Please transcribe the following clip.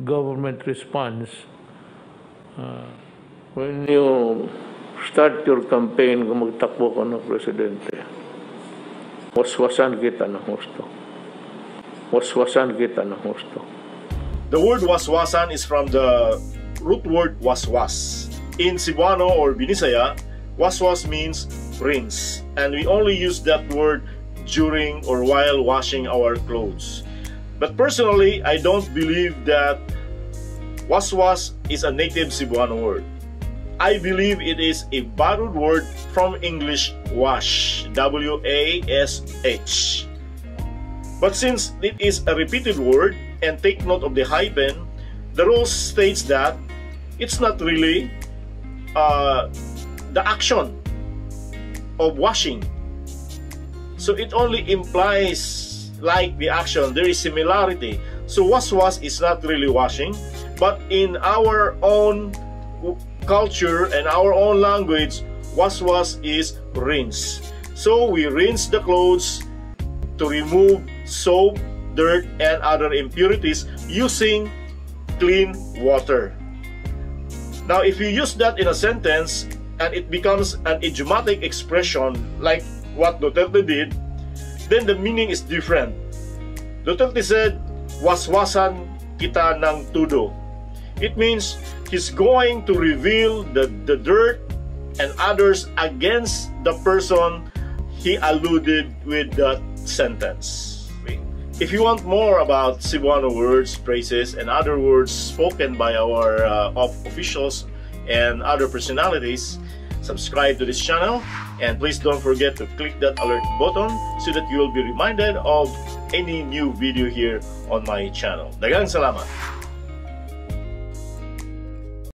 government response when you start your campaign kung magtakbo ka ng presidente. Was-wasan kita ng husto. Was-wasan kita ng husto. The word was-wasan is from the root word was-was. In Cebuano or Binisaya, was-was means rinse, and we only use that word during or while washing our clothes. But personally, I don't believe that was-was is a native Cebuano word. I believe it is a borrowed word from English wash, W-A-S-H. But since it is a repeated word, and take note of the hyphen, the rule states that it's not really the action of washing. So it only implies like the action, there is similarity. So was-was is not really washing, but in our own culture and our own language, was-was is rinse. So we rinse the clothes to remove soap, dirt, and other impurities using clean water. Now, if you use that in a sentence and it becomes an idiomatic expression like what Duterte did, then the meaning is different. Duterte said, was-wasan kita ng tudo. It means he's going to reveal the dirt and others against the person he alluded with that sentence. If you want more about Cebuano words, phrases, and other words spoken by our officials and other personalities, subscribe to this channel, and please don't forget to click that alert button so that you will be reminded of any new video here on my channel. Daghang Salamat!